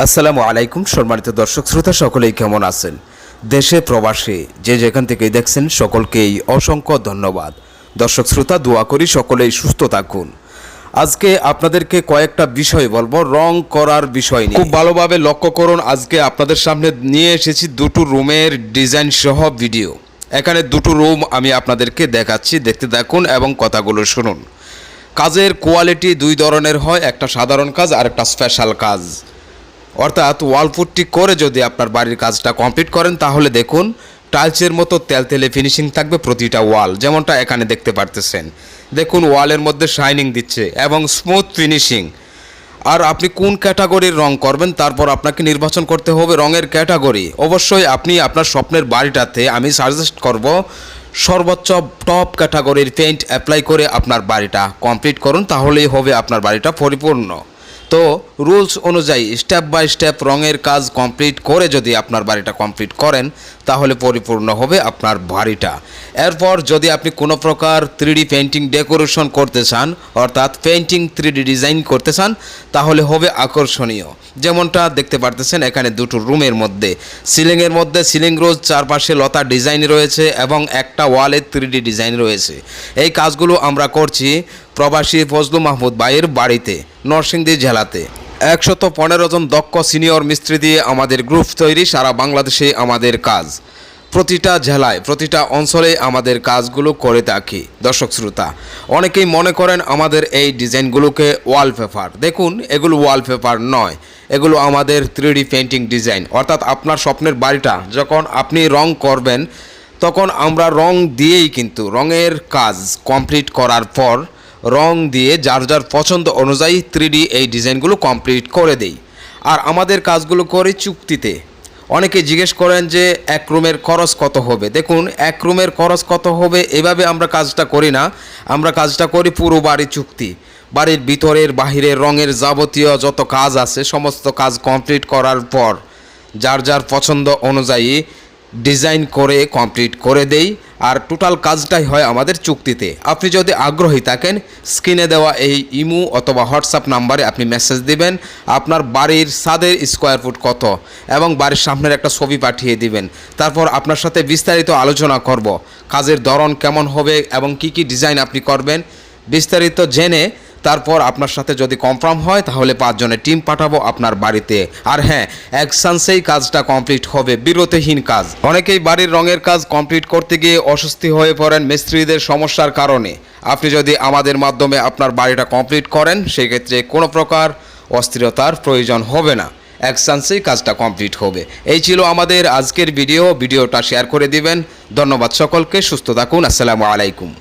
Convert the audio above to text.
আসসালামু আলাইকুম সম্মানিত দর্শক শ্রোতা সকলেই কেমন আছেন? দেশে প্রবাসে যে যেখান থেকেই দেখছেন সকলকেই অসংখ্য ধন্যবাদ। দর্শক শ্রোতা দোয়া করি সকলেই সুস্থ থাকুন। আজকে আপনাদেরকে কয়েকটা বিষয় বলবো, রং করার বিষয় নিয়ে। খুব ভালোভাবে লক্ষ্য করুন, আজকে আপনাদের সামনে নিয়ে এসেছি দুটো রুমের ডিজাইন সহ ভিডিও। এখানে দুটো রুম আমি আপনাদেরকে দেখাচ্ছি, দেখতে থাকুন এবং কথাগুলো শুনুন। কাজের কোয়ালিটি দুই ধরনের হয়, একটা সাধারণ কাজ আর একটা স্পেশাল কাজ। অর্থাৎ ওয়ালপুট্টি করে যদি আপনার বাড়ির কাজটা কমপ্লিট করেন তাহলে দেখুন টাইলসের মতো তেলতেলে ফিনিশিং থাকবে প্রতিটা ওয়াল, যেমনটা এখানে দেখতে পারতেছেন। দেখুন ওয়ালের মধ্যে শাইনিং দিচ্ছে এবং স্মুথ ফিনিশিং। আর আপনি কোন ক্যাটাগরির রং করবেন তারপর আপনাকে নির্বাচন করতে হবে রঙের ক্যাটাগরি। অবশ্যই আপনি আপনার স্বপ্নের বাড়িটাতে আমি সাজেস্ট করব সর্বোচ্চ টপ ক্যাটাগরির পেইন্ট অ্যাপ্লাই করে আপনার বাড়িটা কমপ্লিট করুন, তাহলেই হবে আপনার বাড়িটা পরিপূর্ণ। তো রুলস অনুযায়ী স্টেপ বাই স্টেপ রঙের কাজ কমপ্লিট করে যদি আপনার বাড়িটা কমপ্লিট করেন তাহলে পরিপূর্ণ হবে আপনার বাড়িটা। এরপর যদি আপনি কোনো প্রকার 3D পেইন্টিং ডেকোরেশন করতে চান, অর্থাৎ পেইন্টিং 3D ডিজাইন করতে চান, তাহলে হবে আকর্ষণীয়। যেমনটা দেখতে পারতেছেন এখানে দুটো রুমের মধ্যে সিলিংয়ের মধ্যে সিলিং রোজ, চারপাশে লতা ডিজাইন রয়েছে এবং একটা ওয়ালে 3D ডিজাইন রয়েছে। এই কাজগুলো আমরা করছি প্রবাসী ফজলু মাহমুদ ভাইয়ের বাড়িতে, নরসিংদী জেলাতে। 115 জন দক্ষ সিনিয়র মিস্ত্রি দিয়ে আমাদের গ্রুপ তৈরি, সারা বাংলাদেশে আমাদের কাজ, প্রতিটা জেলায় প্রতিটা অঞ্চলে আমাদের কাজগুলো করে থাকি। দর্শক শ্রোতা অনেকেই মনে করেন আমাদের এই ডিজাইনগুলোকে ওয়ালপেপার। দেখুন এগুলো ওয়ালপেপার নয়, এগুলো আমাদের 3D পেইন্টিং ডিজাইন। অর্থাৎ আপনার স্বপ্নের বাড়িটা যখন আপনি রং করবেন তখন আমরা রং দিয়েই কিন্তু রঙের কাজ কমপ্লিট করার পর রং দিয়ে যার যার পছন্দ অনুযায়ী 3D এই ডিজাইনগুলো কমপ্লিট করে দেই। আর আমাদের কাজগুলো করি চুক্তিতে। অনেকে জিজ্ঞেস করেন যে এক রুমের খরচ কত হবে। দেখুন এক রুমের খরচ কত হবে এভাবে আমরা কাজটা করি না, আমরা কাজটা করি পুরো বাড়ি চুক্তি। বাড়ির ভিতরের বাহিরের রঙের যাবতীয় যত কাজ আছে সমস্ত কাজ কমপ্লিট করার পর যার যার পছন্দ অনুযায়ী ডিজাইন করে কমপ্লিট করে দেই। আর টোটাল কাজটাই হয় আমাদের চুক্তিতে। আপনি যদি আগ্রহী থাকেন স্ক্রিনে দেওয়া এই ইমো অথবা হোয়াটসঅ্যাপ নাম্বারে আপনি মেসেজ দিবেন আপনার বাড়ির ছাদের স্কোয়ার ফুট কত এবং বাড়ির সামনের একটা ছবি পাঠিয়ে দিবেন। তারপর আপনার সাথে বিস্তারিত আলোচনা করব, কাজের ধরন কেমন হবে এবং কি কি ডিজাইন আপনি করবেন বিস্তারিত জেনে তারপর আপনার সাথে যদি কনফার্ম হয় তাহলে 5 জনের টিম পাঠাবো আপনার বাড়িতে। আর হ্যাঁ, এক চান্সেই কাজটা কমপ্লিট হবে, বিরতিহীন কাজ। অনেকেই বাড়ির রঙের কাজ কমপ্লিট করতে গিয়ে অস্বস্তি হয়ে পড়েন মিস্ত্রিদের সমস্যার কারণে। আপনি যদি আমাদের মাধ্যমে আপনার বাড়িটা কমপ্লিট করেন সেক্ষেত্রে কোনো প্রকার অস্থিরতার প্রয়োজন হবে না, এক চান্সেই কাজটা কমপ্লিট হবে। এই ছিল আমাদের আজকের ভিডিওটা শেয়ার করে দিবেন। ধন্যবাদ সকলকে, সুস্থ থাকুন। আসসালামু আলাইকুম।